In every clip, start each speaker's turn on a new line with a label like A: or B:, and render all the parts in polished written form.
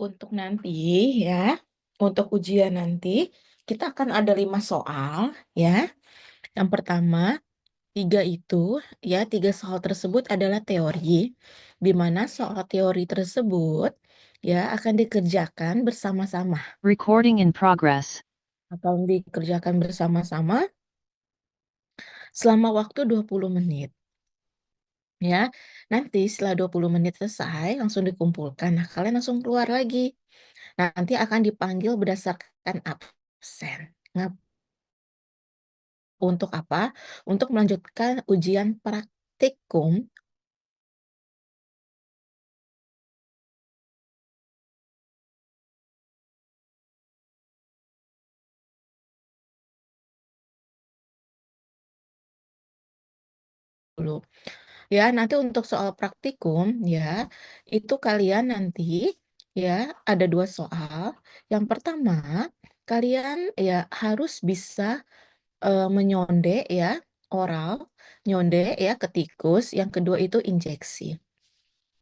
A: Untuk nanti ya, untuk ujian nanti kita akan ada 5 soal ya. Yang pertama, tiga soal tersebut adalah teori, di mana soal teori tersebut ya akan dikerjakan bersama-sama
B: Recording in progress.
A: atau dikerjakan bersama-sama selama waktu 20 menit. Ya, nanti setelah 20 menit selesai, langsung dikumpulkan. Nah, kalian langsung keluar lagi. Nanti akan dipanggil berdasarkan absen. Nah, untuk apa? Untuk melanjutkan ujian praktikum dulu. Ya, nanti untuk soal praktikum ya, itu kalian nanti ya ada 2 soal. Yang pertama, kalian ya harus bisa menyonde ya, oral, nyonde ya ke tikus. Yang kedua itu injeksi.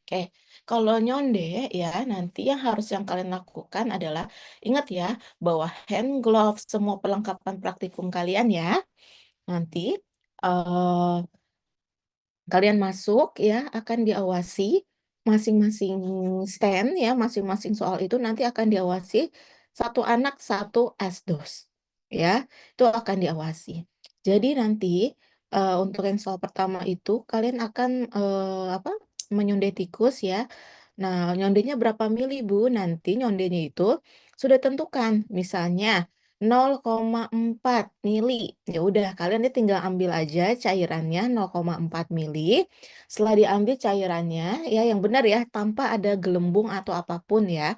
A: Oke, kalau nyonde ya nanti yang kalian lakukan adalah ingat ya bawa hand glove, semua perlengkapan praktikum kalian ya. Nanti eh, kalian masuk ya akan diawasi masing-masing stand ya, masing-masing soal itu nanti akan diawasi satu anak satu asdos ya, itu akan diawasi. Jadi nanti untuk yang soal pertama itu kalian akan apa menyonde tikus ya. Nah, nyondenya berapa mili, Bu? Nanti nyondenya itu sudah tentukan. Misalnya 0,4 mili. Ya udah, kalian ini tinggal ambil aja cairannya 0,4 mili. Setelah diambil cairannya, ya yang benar ya, tanpa ada gelembung atau apapun ya.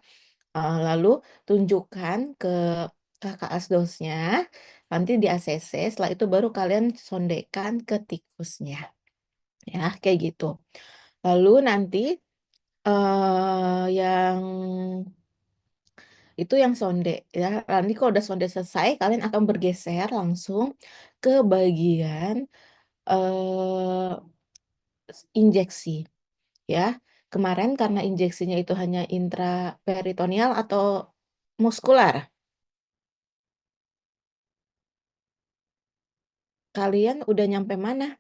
A: Lalu tunjukkan ke kakak asdosnya, nanti di ACC. Setelah itu baru kalian sondekan ke tikusnya. Ya, kayak gitu. Lalu nanti yang itu yang sonde ya. Nanti kalau udah sonde selesai, kalian akan bergeser langsung ke bagian eh, injeksi ya. Kemarin karena injeksinya itu hanya intraperitoneal atau muskular. Kalian udah nyampe mana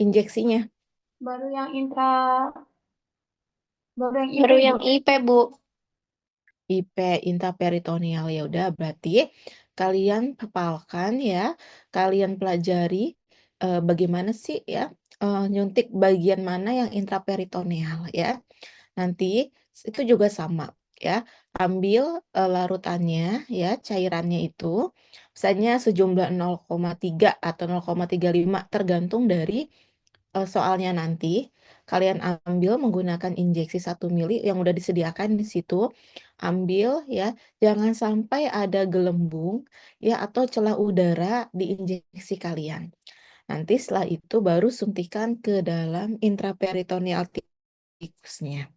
A: injeksinya?
C: Baru yang intra, baru yang
D: Baru
C: IP,
D: yang
C: Bu.
D: IP, Bu.
A: IP intraperitoneal ya udah berarti kalian hafalkan ya, kalian pelajari bagaimana sih ya nyuntik bagian mana yang intraperitoneal ya. Nanti itu juga sama ya, ambil larutannya ya, cairannya itu misalnya sejumlah 0,3 atau 0,35 tergantung dari soalnya nanti. Kalian ambil menggunakan injeksi 1 mili yang udah disediakan di situ. Ambil ya, jangan sampai ada gelembung ya atau celah udara di injeksi kalian. Nanti setelah itu baru suntikan ke dalam intraperitoneal tikusnya.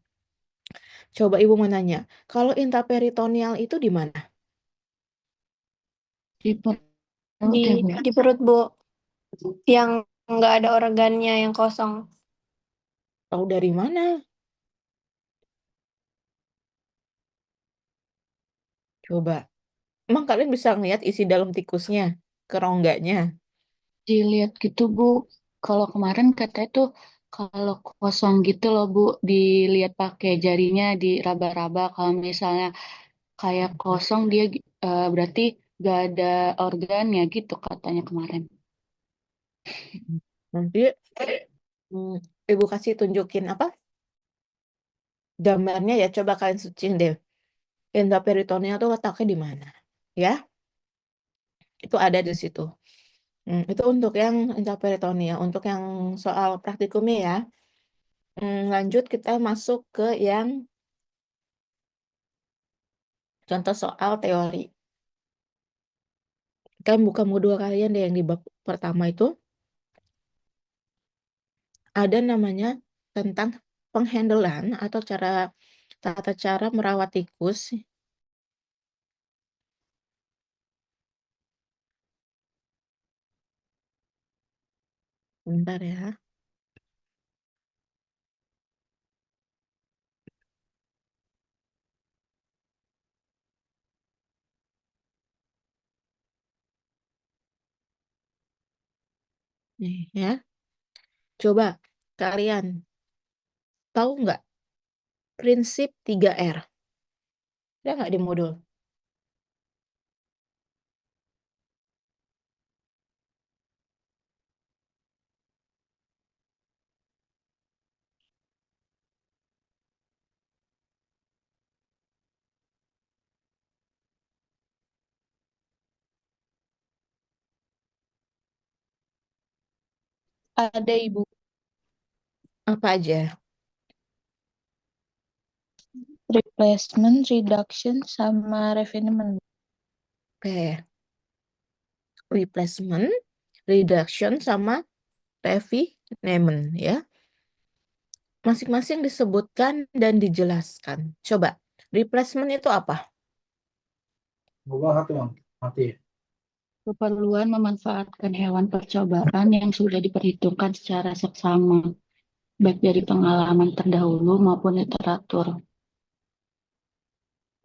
A: Coba Ibu mau nanya, kalau intraperitoneal itu di mana?
C: Di perut
D: Di,
C: ya, Bu.
D: di perut, Bu. Yang nggak ada organnya yang kosong.
A: Tahu dari mana? Coba. Emang kalian bisa ngeliat isi dalam tikusnya, kerongganya?
C: Dilihat gitu, Bu. Kalau kemarin katanya tuh kalau kosong gitu loh, Bu, dilihat pakai jarinya diraba-raba. Kalau misalnya kayak kosong dia berarti gak ada organnya gitu katanya kemarin.
A: Nanti hmm, Ibu kasih tunjukin apa gambarnya ya. Coba kalian searching deh. Endoperitoneal tuh letaknya di mana? Ya, itu ada di situ. Itu untuk yang endoperitoneal. Untuk yang soal praktikumnya ya. Lanjut kita masuk ke yang contoh soal teori. Kalian buka modul kalian deh yang di bab pertama itu. Ada namanya tentang penghandlean atau tata cara merawat tikus. Bentar ya. Nih ya. Coba kalian tahu nggak prinsip 3R? Ada nggak di modul?
C: Ada Ibu.
A: Apa aja?
C: Replacement, reduction, sama refinement.
A: Oke. Replacement, reduction, sama refinement ya. Masing-masing disebutkan dan dijelaskan. Coba, replacement itu apa?
C: Keperluan memanfaatkan hewan percobaan yang sudah diperhitungkan secara seksama, baik dari pengalaman terdahulu maupun literatur.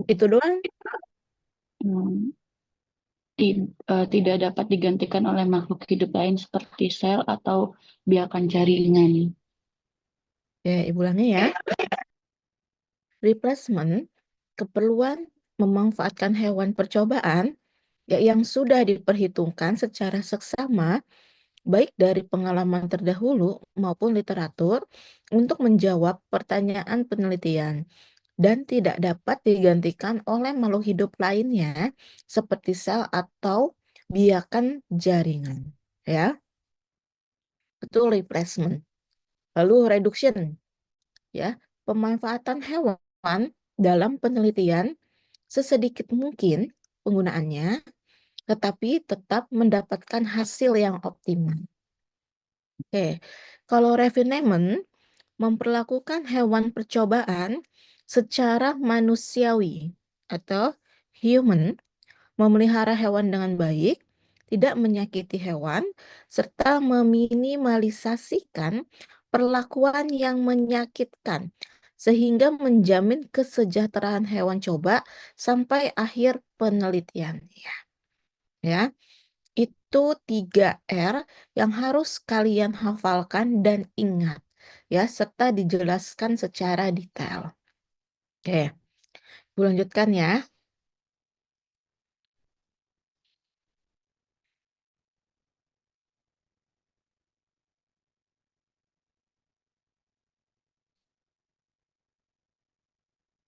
A: Itu doang?
C: Hmm, tidak dapat digantikan oleh makhluk hidup lain seperti sel atau biakan jaringan.
A: Ya, Ibu ulangi ya. Replacement, keperluan memanfaatkan hewan percobaan ya, yang sudah diperhitungkan secara seksama, baik dari pengalaman terdahulu maupun literatur, untuk menjawab pertanyaan penelitian dan tidak dapat digantikan oleh makhluk hidup lainnya seperti sel atau biakan jaringan. Ya, betul replacement. Lalu reduction, ya, pemanfaatan hewan dalam penelitian sesedikit mungkin penggunaannya, tetapi tetap mendapatkan hasil yang optimal. Oke, kalau refinement memperlakukan hewan percobaan secara manusiawi atau human, memelihara hewan dengan baik, tidak menyakiti hewan, serta meminimalisasikan perlakuan yang menyakitkan, sehingga menjamin kesejahteraan hewan coba sampai akhir penelitian. Ya, itu 3R yang harus kalian hafalkan dan ingat, ya, serta dijelaskan secara detail. Oke, Bu lanjutkan ya.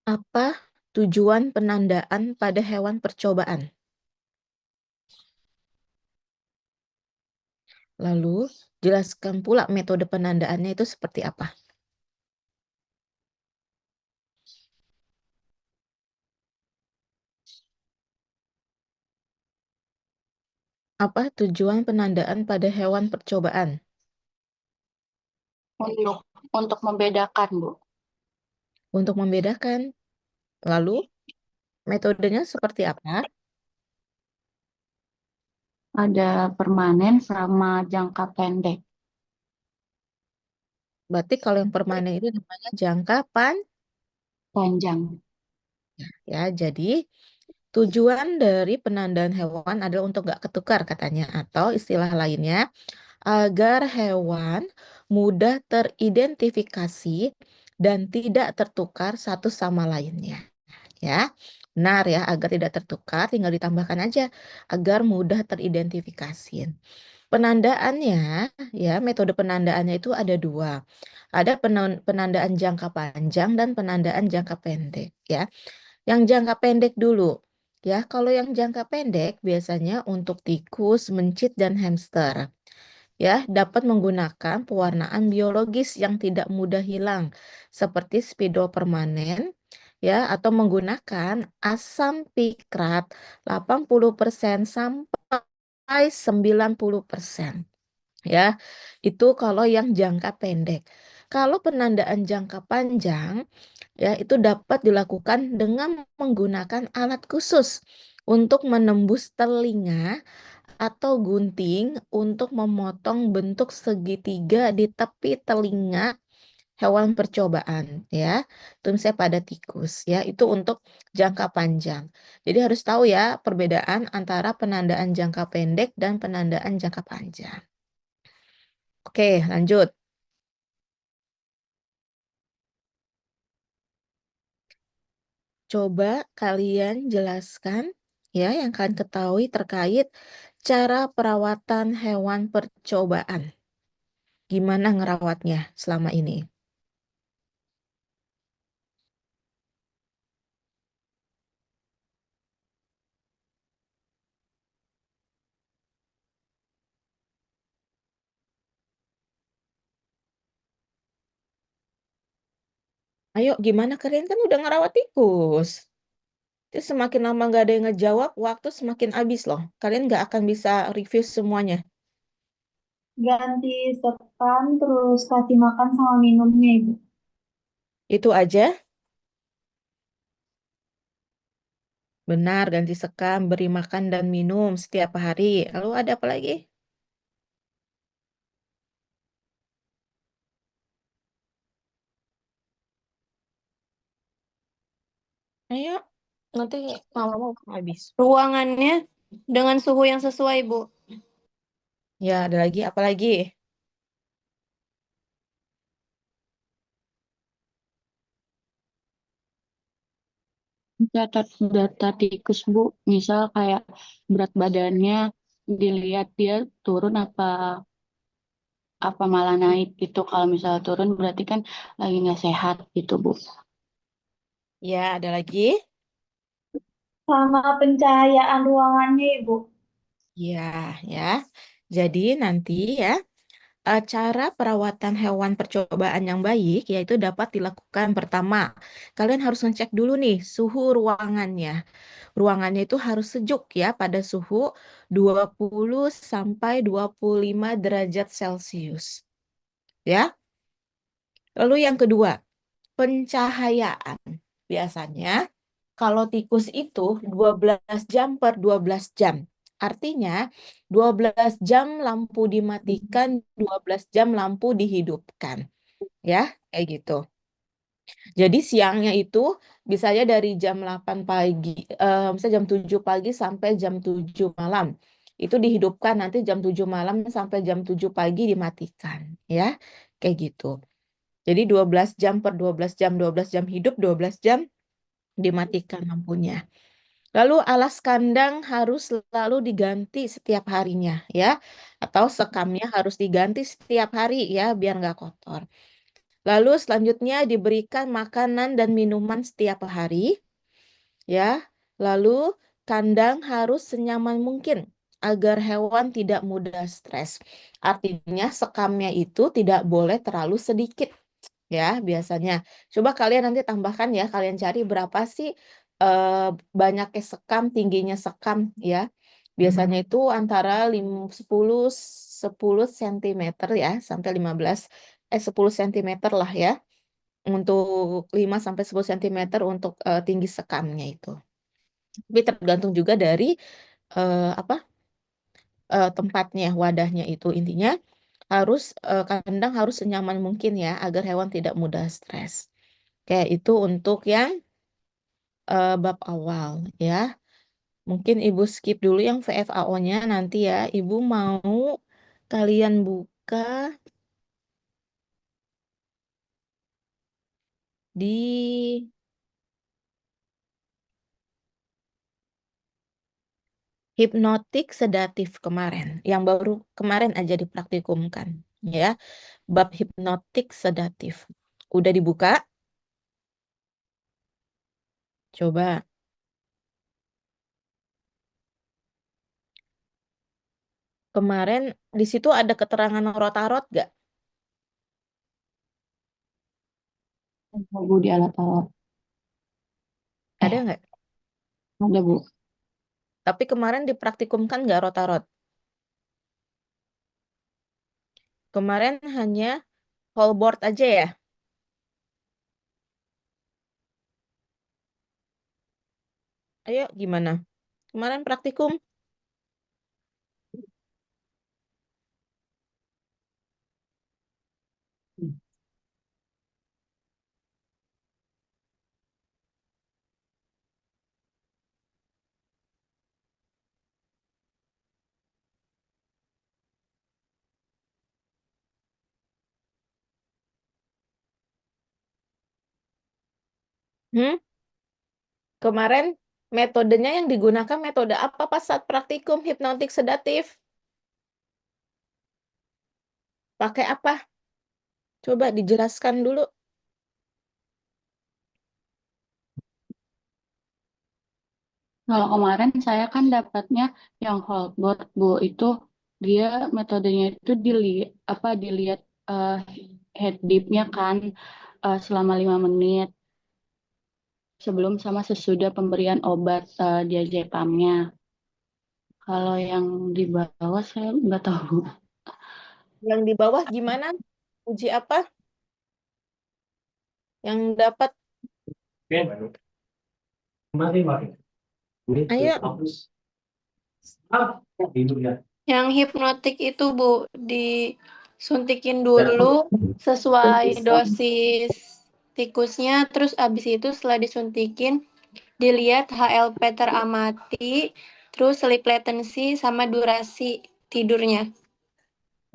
A: Apa tujuan penandaan pada hewan percobaan? Lalu, jelaskan pula metode penandaannya itu seperti apa. Apa tujuan penandaan pada hewan percobaan?
C: Untuk membedakan, Bu.
A: Untuk membedakan. Lalu, metodenya seperti apa?
C: Ada permanen sama jangka pendek.
A: Berarti kalau yang permanen itu namanya jangka
C: Panjang.
A: ya. Jadi, tujuan dari penandaan hewan adalah untuk nggak ketukar katanya. Atau istilah lainnya, agar hewan mudah teridentifikasi dan tidak tertukar satu sama lainnya. Ya, benar ya, agar tidak tertukar, tinggal ditambahkan aja agar mudah teridentifikasi. Penandaannya, ya, metode penandaannya itu ada dua. Ada penandaan jangka panjang dan penandaan jangka pendek, ya. Yang jangka pendek dulu, ya. Kalau yang jangka pendek biasanya untuk tikus, mencit, dan hamster, ya, dapat menggunakan pewarnaan biologis yang tidak mudah hilang, seperti spidol permanen, ya, atau menggunakan asam pikrat 80% sampai 90%. Ya, itu kalau yang jangka pendek. Kalau penandaan jangka panjang, ya, itu dapat dilakukan dengan menggunakan alat khusus untuk menembus telinga atau gunting untuk memotong bentuk segitiga di tepi telinga hewan percobaan, ya. Itu misalnya pada tikus, ya. Itu untuk jangka panjang. Jadi harus tahu ya perbedaan antara penandaan jangka pendek dan penandaan jangka panjang. Oke, lanjut. Coba kalian jelaskan ya yang kalian ketahui terkait cara perawatan hewan percobaan. Gimana ngerawatnya selama ini? Ayo, gimana kalian kan udah ngerawat tikus? Terus semakin lama nggak ada yang ngejawab, waktu semakin habis loh. Kalian nggak akan bisa review semuanya.
E: Ganti sekam terus kasih makan sama minumnya Ibu.
A: Itu aja? Benar, ganti sekam, beri makan dan minum setiap hari. Lalu ada apa lagi? Ayo, nanti mau habis.
D: Ruangannya dengan suhu yang sesuai, Bu.
A: Ya, ada lagi, apa lagi?
C: Catat data tikus, Bu. Misal kayak berat badannya dilihat dia turun apa malah naik gitu. Kalau misal turun berarti kan lagi nggak sehat gitu, Bu.
A: Ya, ada lagi?
E: Sama pencahayaan ruangannya Ibu.
A: Ya, ya. Jadi nanti ya, cara perawatan hewan percobaan yang baik yaitu dapat dilakukan pertama. Kalian harus ngecek dulu nih suhu ruangannya. Ruangannya itu harus sejuk ya pada suhu 20 sampai 25 derajat Celcius. Ya. Lalu yang kedua, pencahayaan. Biasanya kalau tikus itu 12 jam per 12 jam. Artinya 12 jam lampu dimatikan, 12 jam lampu dihidupkan. Ya, kayak gitu. Jadi siangnya itu bisanya dari jam 8 pagi, misalnya jam 7 pagi sampai jam 7 malam. Itu dihidupkan, nanti jam 7 malam sampai jam 7 pagi dimatikan. Ya, kayak gitu. Jadi 12 jam per 12 jam, 12 jam hidup, 12 jam dimatikan lampunya. Lalu alas kandang harus selalu diganti setiap harinya ya. Atau sekamnya harus diganti setiap hari ya biar nggak kotor. Lalu selanjutnya diberikan makanan dan minuman setiap hari ya. Lalu kandang harus senyaman mungkin agar hewan tidak mudah stres. Artinya sekamnya itu tidak boleh terlalu sedikit ya biasanya. Coba kalian nanti tambahkan ya, kalian cari berapa sih eh, banyaknya sekam, tingginya sekam ya. Biasanya itu antara 10 10 cm ya sampai 10 cm lah ya. Untuk 5 sampai 10 cm untuk tinggi sekamnya itu. Tapi tergantung juga dari apa tempatnya, wadahnya itu intinya harus kandang harus senyaman mungkin ya agar hewan tidak mudah stres. Kayak itu untuk yang bab awal ya. Mungkin Ibu skip dulu yang VFAO-nya nanti ya. Ibu mau kalian buka di hipnotik sedatif kemarin. Yang baru kemarin aja dipraktikumkan ya. Bab hipnotik sedatif. Udah dibuka? Coba. Kemarin di situ ada keterangan rotarot gak?
C: Bu di alat-alat.
A: Ada
C: Eh,
A: nggak?
C: ada, Bu.
A: Tapi kemarin dipraktikumkan nggak rotarot? Kemarin hanya whole board aja ya? Ayo gimana? Kemarin praktikum? Hmm? Kemarin metodenya yang digunakan metode apa pas saat praktikum hipnotik sedatif? Pakai apa? Coba dijelaskan dulu.
C: Kalau kemarin saya kan dapatnya yang Holtbot, Bu. Itu dia metodenya itu dilihat head dip-nya kan selama 5 menit sebelum sama sesudah pemberian obat diazepamnya. Kalau yang di bawah saya nggak tahu.
A: Yang di bawah gimana? Uji apa? Yang dapat? Ayo.
D: Yang hipnotik itu Bu, disuntikin dulu sesuai dosis tikusnya, terus abis itu setelah disuntikin dilihat HLP teramati, terus sleep latency sama durasi tidurnya.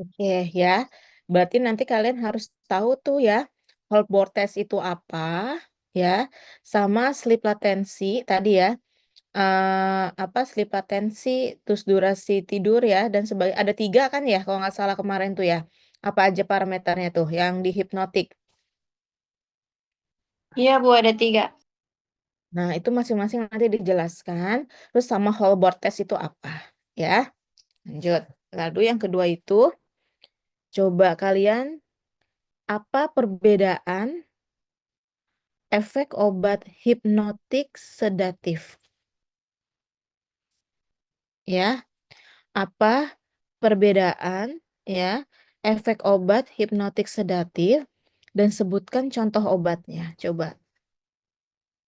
A: Oke ya. Berarti nanti kalian harus tahu tuh ya, Holbrook test itu apa ya, sama sleep latency tadi ya. Apa sleep latency, terus durasi tidur ya, dan sebagainya. Ada 3 kan ya, kalau nggak salah kemarin tuh ya. Apa aja parameternya tuh yang di hipnotik?
D: Iya Bu, ada 3.
A: Nah, itu masing-masing nanti dijelaskan. Terus sama Holbrook test itu apa ya. Lanjut. Lalu yang kedua itu, coba kalian apa perbedaan efek obat hipnotik sedatif? Ya, apa perbedaan ya efek obat hipnotik sedatif dan sebutkan contoh obatnya. Coba.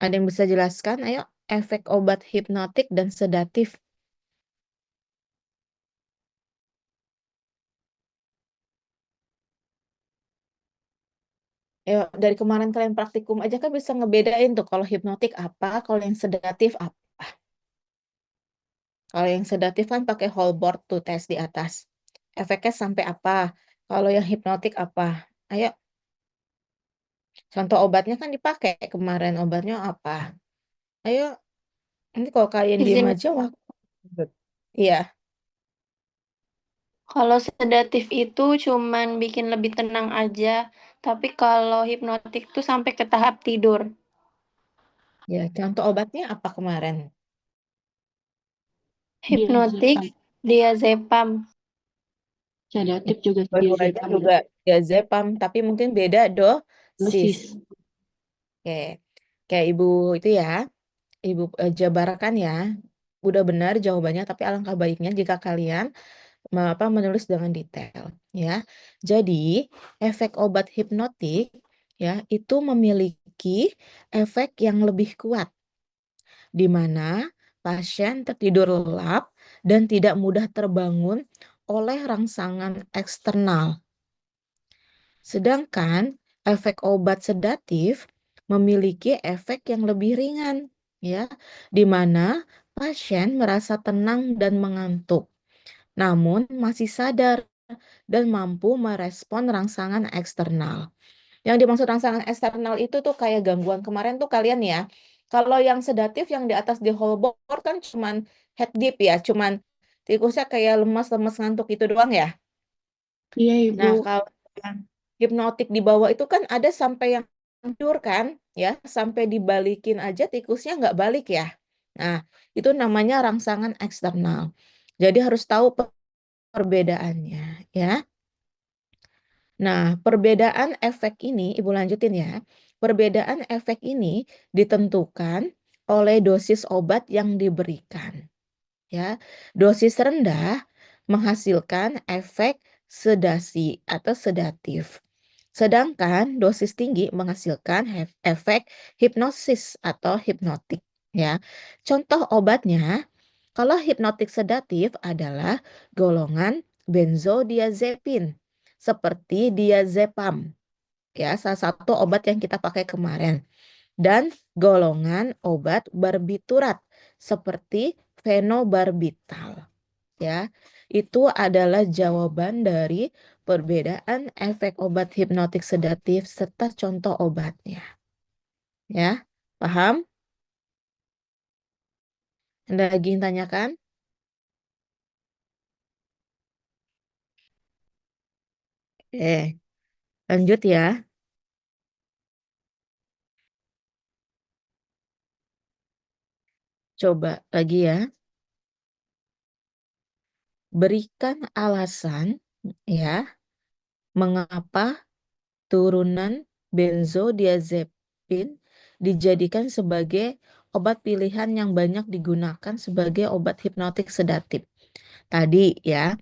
A: Ada yang bisa jelaskan? Ayo, efek obat hipnotik dan sedatif. Ayo, dari kemarin kalian praktikum aja kan bisa ngebedain tuh kalau hipnotik apa, kalau yang sedatif apa. Kalau yang sedatif kan pakai whole board tuh tes di atas. Efeknya sampai apa? Kalau yang hipnotik apa? Ayo, contoh obatnya kan dipakai kemarin. Obatnya apa? Ayo, nanti kalau kalian diem
D: Izin,
A: aja, wah. Iya,
D: kalau sedatif itu cuman bikin lebih tenang aja, tapi kalau hipnotik tuh sampai ke tahap tidur.
A: ya. Contoh obatnya apa kemarin?
D: Hipnotik,
C: Diazepam.
D: diazepam.
C: Sedatif juga
A: Dua-duanya
C: diazepam.
A: juga diazepam, tapi mungkin beda dosis.
C: Dosis.
A: Oke, kayak ibu itu ya, ibu jabarkan ya. Udah benar jawabannya, tapi alangkah baiknya jika kalian menulis dengan detail ya. Jadi, efek obat hipnotik ya itu memiliki efek yang lebih kuat di mana pasien tertidur lelap dan tidak mudah terbangun oleh rangsangan eksternal. Sedangkan efek obat sedatif memiliki efek yang lebih ringan ya, di mana pasien merasa tenang dan mengantuk, namun masih sadar dan mampu merespon rangsangan eksternal. Yang dimaksud rangsangan eksternal itu tuh kayak gangguan kemarin tuh kalian ya. Kalau yang sedatif yang di atas di whole board kan cuman head dip ya, cuman tikusnya kayak lemas-lemas ngantuk itu doang ya.
C: Iya, Ibu.
A: Nah, kalau yang hipnotik di bawah itu kan ada sampai yang tidur kan, ya, sampai dibalikin aja tikusnya nggak balik ya. Nah, itu namanya rangsangan eksternal. Jadi harus tahu perbedaannya, ya. Nah, perbedaan efek ini, Ibu lanjutin ya. Perbedaan efek ini ditentukan oleh dosis obat yang diberikan. Ya, dosis rendah menghasilkan efek sedasi atau sedatif. Sedangkan dosis tinggi menghasilkan efek hipnosis atau hipnotik. Ya, contoh obatnya, kalau hipnotik sedatif adalah golongan benzodiazepin seperti diazepam, ya salah satu obat yang kita pakai kemarin, dan golongan obat barbiturat seperti fenobarbital. Ya, itu adalah jawaban dari perbedaan efek obat hipnotik sedatif serta contoh obatnya. Ya. Paham? Ada lagi yang tanyakan? Lanjut ya. Coba lagi ya. Berikan alasan ya, mengapa turunan benzodiazepin dijadikan sebagai obat pilihan yang banyak digunakan sebagai obat hipnotik sedatif. Tadi ya,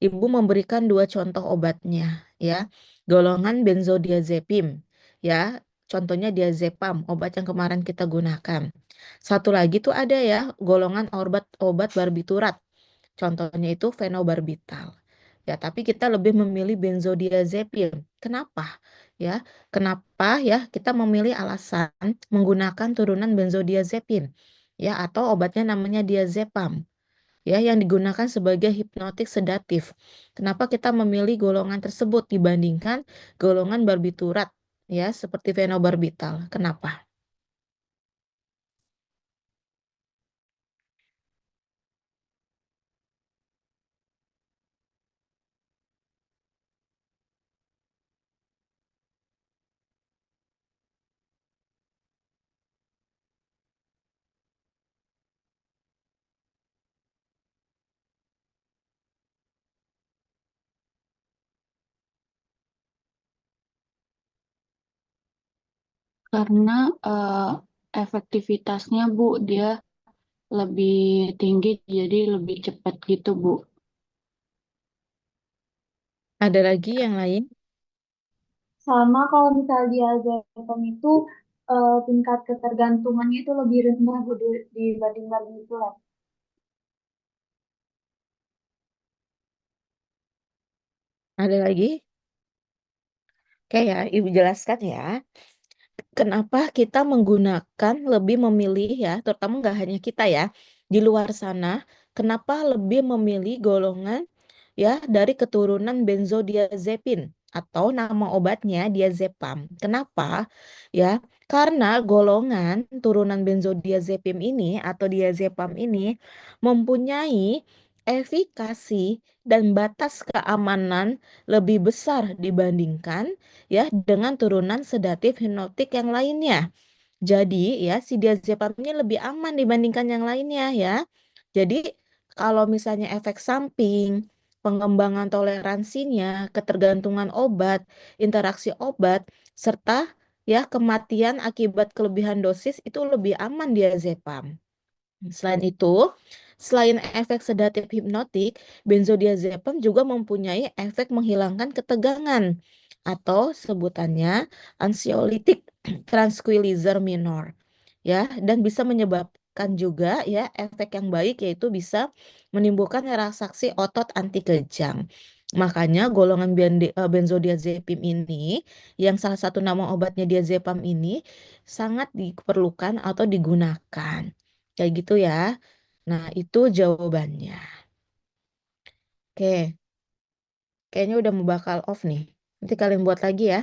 A: Ibu memberikan dua contoh obatnya ya. Golongan benzodiazepin ya, contohnya diazepam, obat yang kemarin kita gunakan. Satu lagi tuh ada ya, golongan obat barbiturat. Contohnya itu fenobarbital. Ya, tapi kita lebih memilih benzodiazepin. Kenapa? Ya, kenapa ya kita memilih alasan menggunakan turunan benzodiazepin? Ya, atau obatnya namanya diazepam. Ya, yang digunakan sebagai hipnotik sedatif. Kenapa kita memilih golongan tersebut dibandingkan golongan barbiturat? Ya, seperti fenobarbital. Kenapa?
C: Karena efektivitasnya Bu, dia lebih tinggi jadi lebih cepat gitu Bu.
A: Ada lagi yang lain?
E: Sama kalau misal diazepam itu tingkat ketergantungannya itu lebih rendah Bu, dibanding barbiturat.
A: Ada lagi? Oke ya, Ibu jelaskan ya. Kenapa kita menggunakan lebih memilih ya, terutama nggak hanya kita ya, di luar sana, kenapa lebih memilih golongan ya dari keturunan benzodiazepin atau nama obatnya diazepam. Kenapa? Ya, karena golongan turunan benzodiazepin ini atau diazepam ini mempunyai efikasi dan batas keamanan lebih besar dibandingkan ya dengan turunan sedatif hipnotik yang lainnya. Jadi ya si diazepam ini lebih aman dibandingkan yang lainnya ya. Jadi kalau misalnya efek samping, pengembangan toleransinya, ketergantungan obat, interaksi obat, serta ya kematian akibat kelebihan dosis itu lebih aman diazepam. Selain itu, selain efek sedatif hipnotik, benzodiazepam juga mempunyai efek menghilangkan ketegangan atau sebutannya anxiolytic tranquilizer minor ya, dan bisa menyebabkan juga ya efek yang baik yaitu bisa menimbulkan relaksasi otot anti kejang. Makanya golongan benzodiazepam ini yang salah satu nama obatnya diazepam ini sangat diperlukan atau digunakan. Kayak gitu ya. Nah, itu jawabannya. Oke, kayaknya udah mau bakal off nih. Nanti kalian buat lagi ya.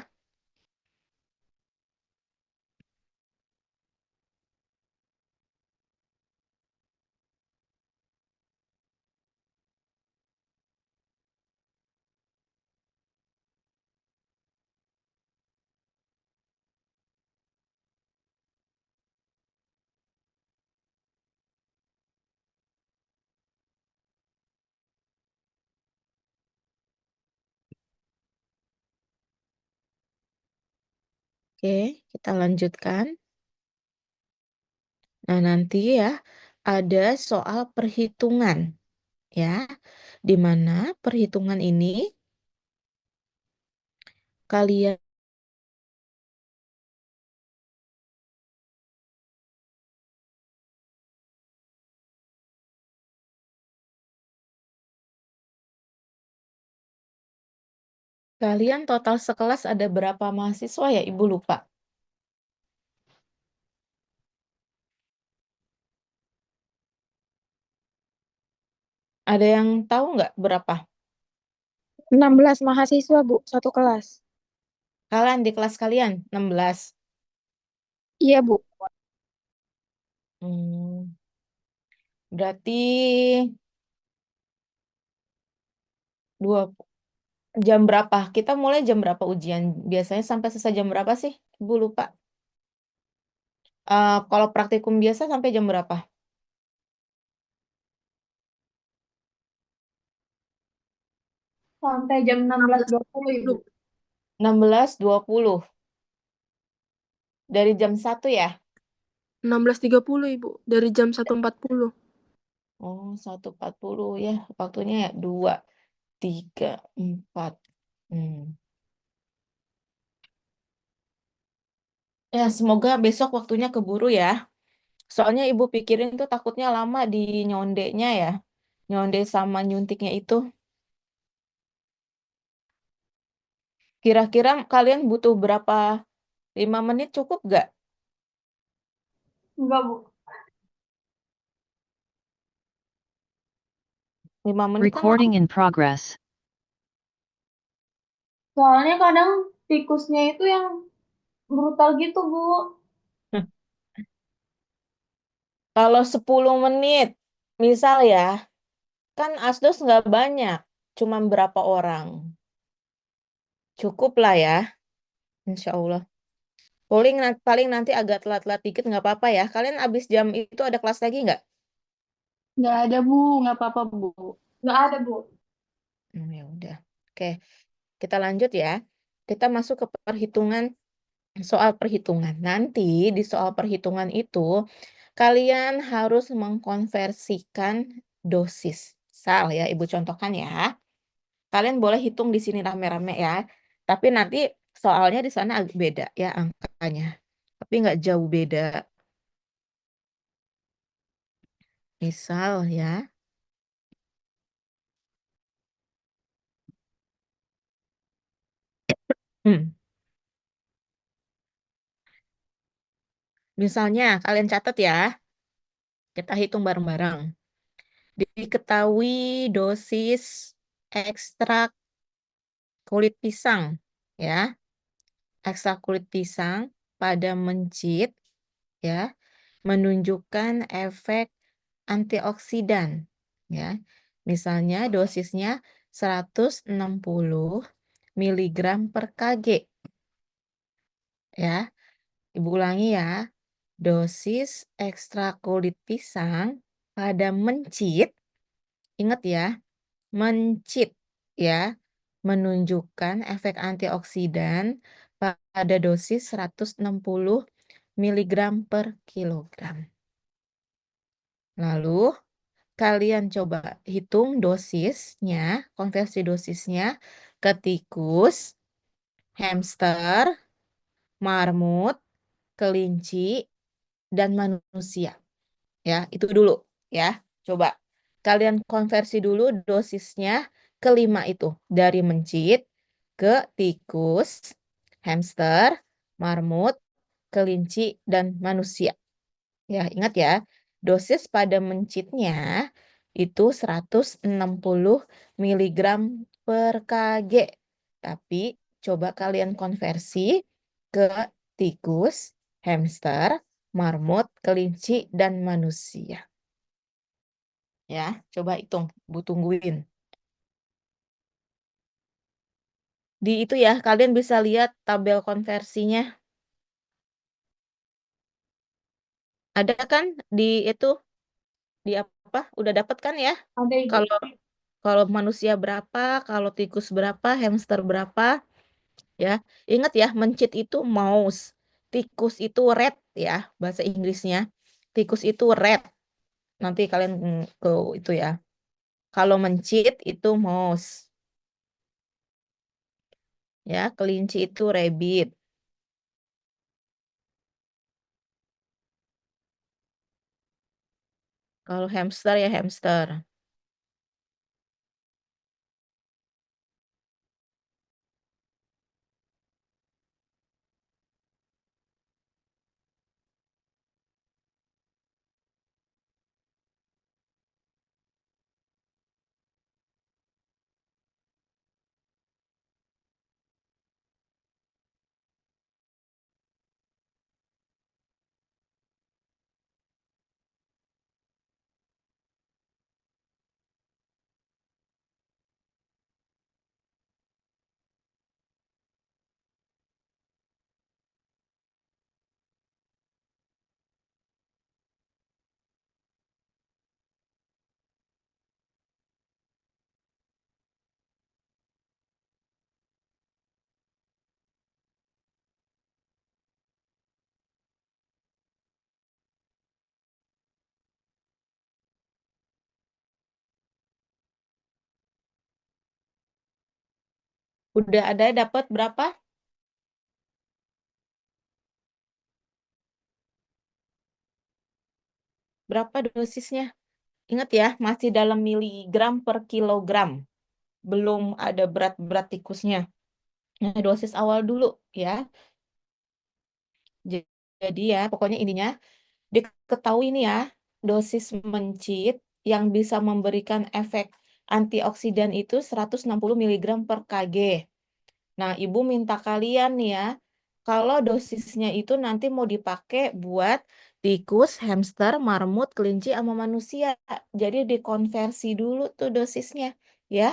A: Oke, kita lanjutkan. Nah, nanti ya ada soal perhitungan ya, di mana perhitungan ini kalian kalian total sekelas ada berapa mahasiswa ya? Ibu lupa. Ada yang tahu nggak berapa?
F: 16 mahasiswa, Bu, satu kelas.
A: Kalian di kelas kalian 16.
F: Iya, Bu.
A: Berarti dua jam berapa? Kita mulai jam berapa ujian? Biasanya sampai selesai jam berapa sih? Ibu lupa. Kalau praktikum biasa sampai jam berapa?
E: Sampai jam 16.20 Ibu.
A: 16.20. Dari jam 1 ya?
G: 16.30 Ibu, dari jam 1.40.
A: Oh, 1.40 ya. Waktunya ya 2, 3, 4. Ya, semoga besok waktunya keburu ya. Soalnya ibu pikirin tuh takutnya lama di nyondeknya ya. Nyonde sama nyuntiknya itu. Kira-kira kalian butuh berapa? 5 menit cukup gak?
E: Enggak, Bu.
A: 5 menit kan
B: Recording in progress.
E: Soalnya kadang tikusnya itu yang brutal gitu, Bu.
A: kalau 10 menit, misal ya, kan asdos nggak banyak, cuma berapa orang. Cukup lah ya, insya Allah. Paling nanti agak telat-telat dikit nggak apa-apa ya. Kalian abis jam itu ada kelas lagi nggak?
C: Nggak ada, Bu. Nggak apa-apa, Bu.
E: Nggak ada, Bu.
A: Ya udah. Oke, kita lanjut ya. Kita masuk ke perhitungan soal perhitungan. Nanti di soal perhitungan itu kalian harus mengkonversikan dosis. Misal ya, Ibu contohkan ya. Kalian boleh hitung di sini rame-rame ya. Tapi nanti soalnya di sana agak beda ya angkanya. Tapi nggak jauh beda. Misal ya. Hmm. Misalnya kalian catat ya. Kita hitung bareng-bareng. Diketahui dosis ekstrak kulit pisang ya. Ekstrak kulit pisang pada mencit ya menunjukkan efek antioksidan ya. Misalnya dosisnya 160 miligram per kg ya. Ibu ulangi ya. Dosis ekstrak kulit pisang pada mencit, ingat ya, mencit ya, menunjukkan efek antioksidan pada dosis 160 miligram per kilogram. Lalu kalian coba hitung dosisnya, konversi dosisnya ke tikus, hamster, marmut, kelinci, dan manusia. Ya, itu dulu ya. Coba kalian konversi dulu dosisnya ke 5 itu. Dari mencit ke tikus, hamster, marmut, kelinci, dan manusia. Ya, ingat ya, dosis pada mencitnya itu 160 miligram per kg. Tapi coba kalian konversi ke tikus, hamster, marmut, kelinci, dan manusia. Ya, coba hitung, Bu tungguin. Di itu ya, kalian bisa lihat tabel konversinya. Ada kan di itu, di apa? Udah dapat kan ya?
E: Ada, Ibu.
A: Kalau kalau manusia berapa, kalau tikus berapa, hamster berapa, ya. Ingat ya, mencit itu mouse, tikus itu rat ya, bahasa Inggrisnya. Tikus itu rat. Nanti kalian ke itu ya. Kalau mencit itu mouse. Ya, kelinci itu rabbit. Kalau hamster ya hamster. Udah ada dapat berapa? Berapa dosisnya? Ingat ya, masih dalam miligram per kilogram. Belum ada berat tikusnya. Nah, dosis awal dulu ya. Jadi ya, pokoknya ininya diketahui nih ya, dosis mencit yang bisa memberikan efek antioksidan itu 160 mg per kg. Nah, Ibu minta kalian nih ya, kalau dosisnya itu nanti mau dipakai buat tikus, hamster, marmut, kelinci, sama manusia. Jadi dikonversi dulu tuh dosisnya ya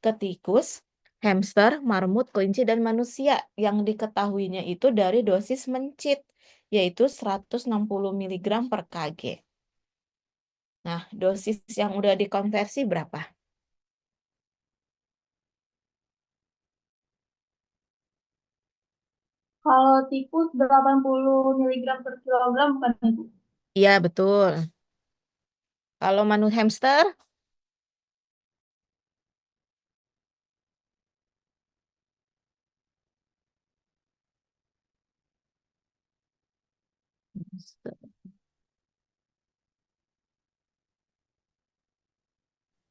A: ke tikus, hamster, marmut, kelinci, dan manusia yang diketahuinya itu dari dosis mencit, yaitu 160 mg per kg. Nah, dosis yang udah dikonversi berapa?
E: Kalau tikus 80 mg per kilogram bukan Ibu?
A: Iya, betul. Kalau hamster? Hamster.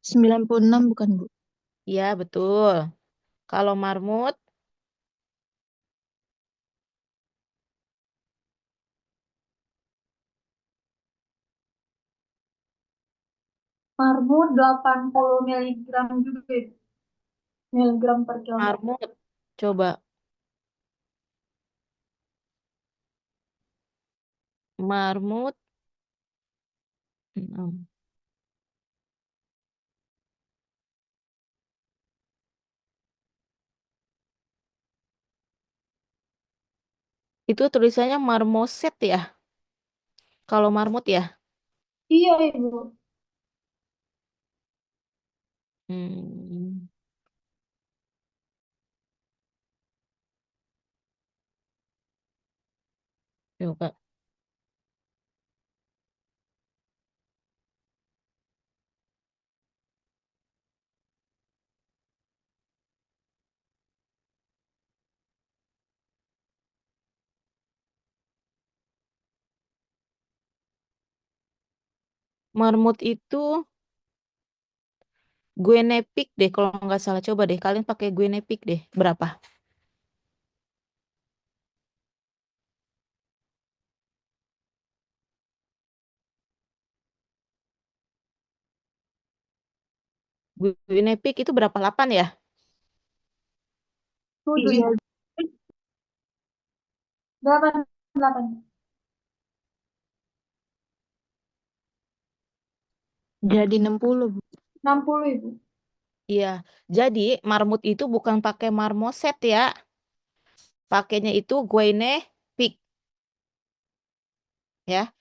F: 96 bukan, Bu?
A: Iya, betul. Kalau marmut?
E: Marmut 80 mg juga Ibu. Miligram per kilogram.
A: Marmut. Coba. Marmut. 6. Itu tulisannya marmoset ya? Kalau marmut ya?
E: Iya Ibu.
A: Hmm. Coba. Marmut itu Guinea-pig deh kalau nggak salah. Coba deh kalian pakai Guinea-pig deh. Berapa? Guinea-pig itu berapa? 8 ya?
E: 7
F: Iya.
E: ya. 8.
F: Jadi 60, Bu.
E: 60 Ibu.
A: Iya. Jadi marmut itu bukan pakai marmoset ya. Pakainya itu Guinea-pig. Ya.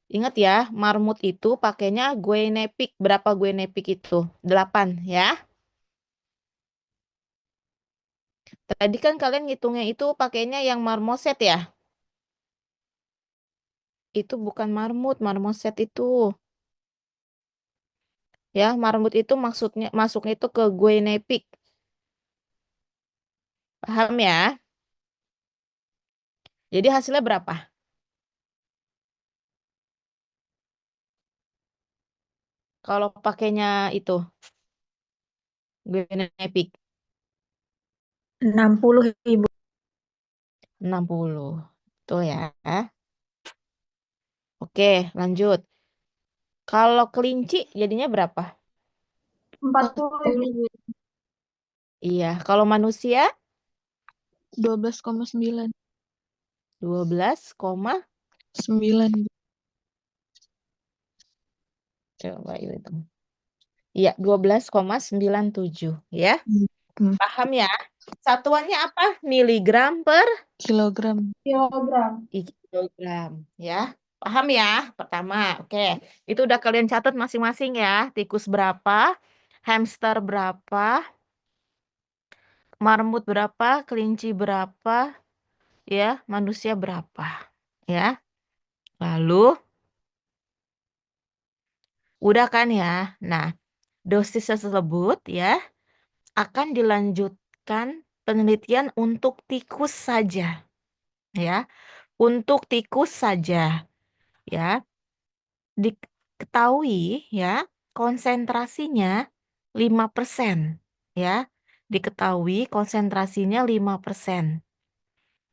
A: Ingat ya, marmut itu pakainya Guinea-pig. Berapa Guinea-pig itu? 8 ya. Tadi kan kalian ngitungnya itu pakainya yang marmoset ya? Itu bukan marmut, marmoset itu. Ya, marmut itu masuknya itu ke Guinea-pig. Paham ya? Jadi hasilnya berapa? Kalau pakainya itu Guinea-pig
F: 60, Ibu.
A: 60. Betul ya. Oke, lanjut. Kalau kelinci jadinya berapa?
E: 40 Ibu.
F: 40, Bu.
A: Iya, kalau manusia
F: 12,9.
A: 12,9.
F: 9, Bu.
A: Coba itu. Iya, 12,97 ya.
F: Hmm.
A: Paham ya? Satuannya apa? Miligram per
F: Kilogram.
E: Kilogram.
A: kilogram ya. Paham ya? Pertama, oke. Itu udah kalian catat masing-masing ya. Tikus berapa? Hamster berapa? Marmut berapa? Kelinci berapa? Ya, manusia berapa? Ya. Lalu udah kan ya. Nah, dosis tersebut ya akan dilanjutkan penelitian untuk tikus saja, ya. Untuk tikus saja, ya. Diketahui, ya, konsentrasinya 5%, ya. Diketahui konsentrasinya 5%.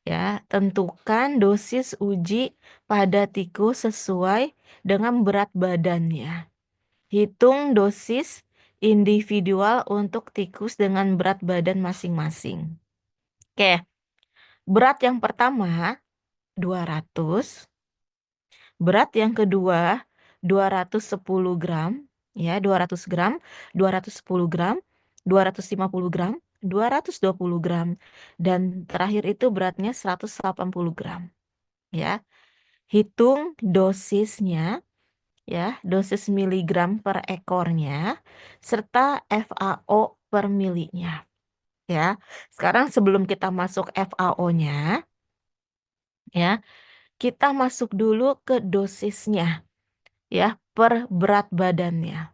A: Ya, tentukan dosis uji pada tikus sesuai dengan berat badannya. Hitung dosis individual untuk tikus dengan berat badan masing-masing. Oke, berat yang pertama 200, berat yang kedua 210 gram, ya 200 gram, 210 gram, 250 gram, 220 gram, dan terakhir itu beratnya 180 gram. Ya, hitung dosisnya, ya, dosis miligram per ekornya, serta FAO per milinya. Ya, sekarang sebelum kita masuk FAO-nya, ya, kita masuk dulu ke dosisnya, ya, per berat badannya.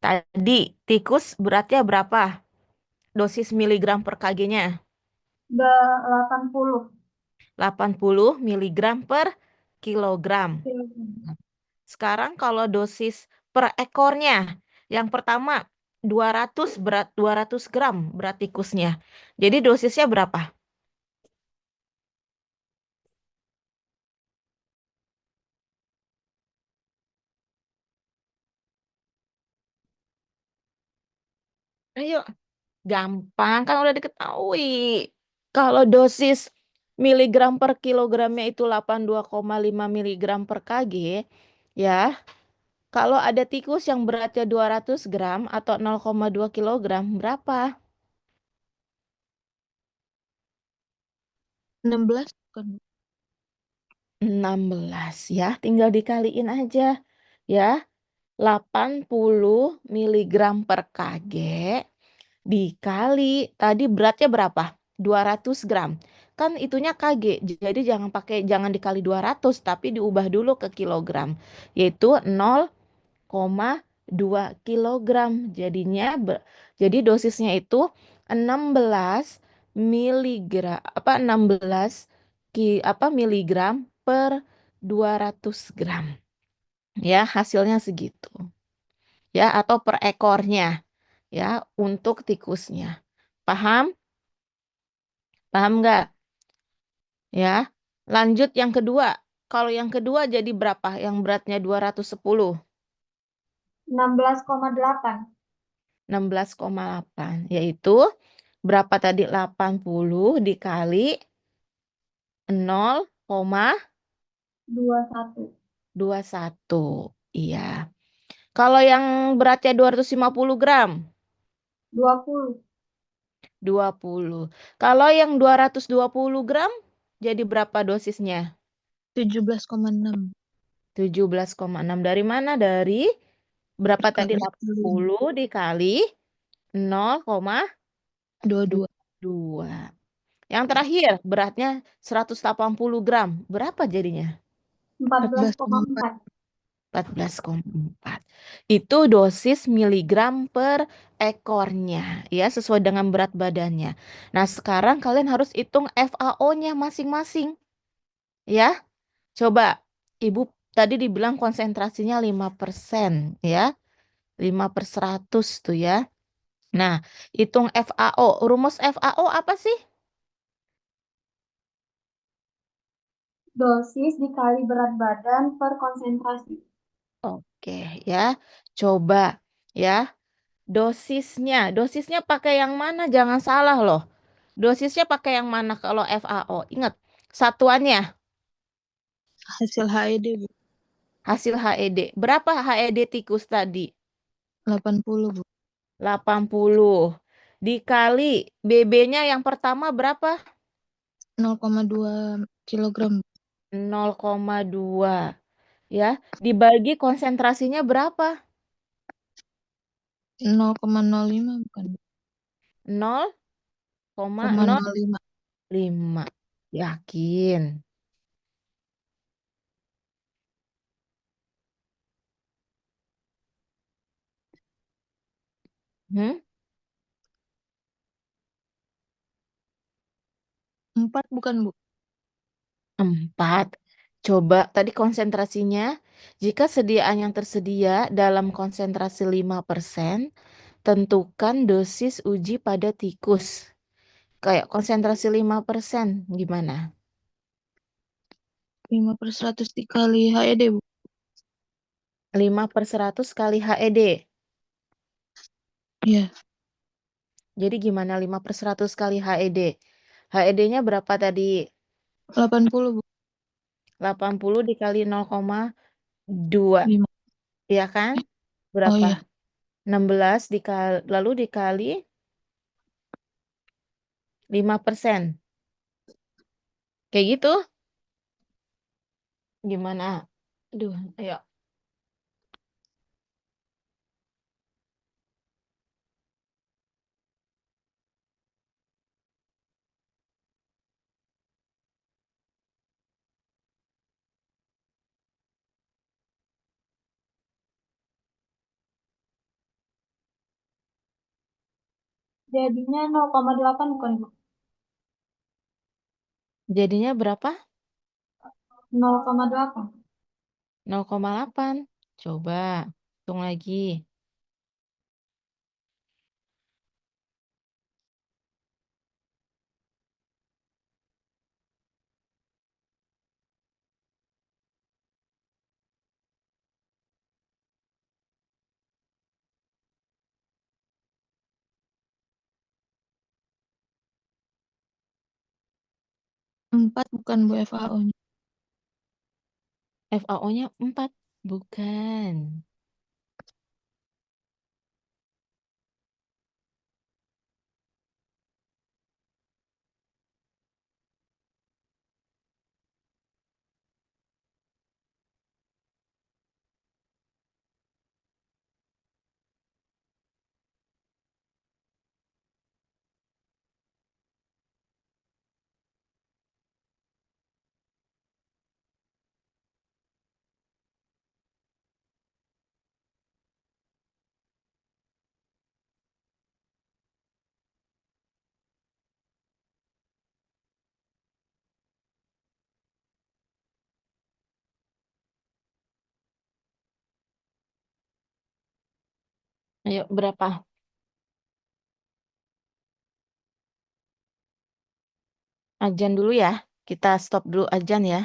A: Tadi tikus beratnya berapa? Dosis miligram per kg-nya?
E: 80
A: 80 miligram per kilogram.
E: kilogram.
A: Sekarang kalau dosis per ekornya, yang pertama 200 berat 200 gram berat tikusnya. Jadi dosisnya berapa? Ayo, gampang kan udah diketahui. Kalau dosis miligram per kilogramnya itu 82,5 miligram per kg, ya. Kalau ada tikus yang beratnya 200 gram atau 0,2 kilogram, berapa?
F: 16 bukan, Bu?
A: 16 ya, tinggal dikaliin aja ya. 80 miligram per kg dikali tadi beratnya berapa? 200 gram. Kan itunya kg, jadi jangan dikali 200 tapi diubah dulu ke kilogram, yaitu 0,2 kilogram. Jadi dosisnya itu 16 miligram 16 miligram per 200 gram. Ya, hasilnya segitu. Ya, atau per ekornya. Ya, untuk tikusnya. Paham? Paham nggak? Ya. Lanjut yang kedua. Kalau yang kedua jadi berapa? Yang beratnya 210.
E: 16,8.
A: 16,8. Yaitu berapa tadi? 80 dikali 0,21.
E: 21.
A: Iya. Kalau yang beratnya 250 gram?
E: 20.
A: 20. Kalau yang 220 gram jadi berapa dosisnya?
F: 17,6
A: 17,6. Dari mana? Dari berapa tadi?
F: kali
A: 80 dikali 0,22.
F: 22.
A: Yang terakhir beratnya 180 gram. Berapa jadinya?
E: 14,4.
A: 14,4. Itu dosis miligram per ekornya, ya, sesuai dengan berat badannya. Nah, sekarang kalian harus hitung FAO-nya masing-masing, ya. Coba, Ibu tadi dibilang konsentrasinya 5%, ya. 5/100 tuh, ya. Nah, hitung FAO. Rumus FAO apa sih?
E: Dosis dikali berat badan per konsentrasi.
A: Oke, ya. Coba, ya. Dosisnya pakai yang mana? Jangan salah loh. Dosisnya pakai yang mana kalau FAO? Ingat, satuannya
F: Hasil HED, Bu.
A: hasil HED. Berapa HED tikus tadi?
F: 80, Bu.
A: 80. Dikali BB-nya yang pertama berapa?
F: 0,2 kilogram, Bu.
A: 0,2. Ya, dibagi konsentrasinya berapa?
F: 0,05 bukan, Bu.
A: 0,05.
F: 0,05.
A: Yakin? Hmm?
F: 4 bukan, Bu?
A: 4. Coba tadi konsentrasinya, jika sediaan yang tersedia dalam konsentrasi 5%, tentukan dosis uji pada tikus. Kayak konsentrasi 5%, gimana?
F: 5/100 dikali HED, Bu.
A: 5/100 kali HED.
F: Iya,
A: Jadi gimana 5/100 kali HED? HED-nya berapa tadi?
F: 80, Bu.
A: 80 dikali 0,2.
F: 5.
A: Iya kan?
F: Oh
A: Berapa?
F: iya,
A: 16 lalu dikali 5%. Kayak gitu? Gimana? Aduh, ayo.
E: Jadinya 0,8 bukan, Bu?
A: Jadinya berapa?
E: 0,8.
A: 0,8. Coba, hitung lagi.
F: Empat bukan, Bu, FAO-nya.
A: FAO-nya 4. Bukan. Ayo, berapa? Ajan dulu ya. Kita stop dulu ajan ya.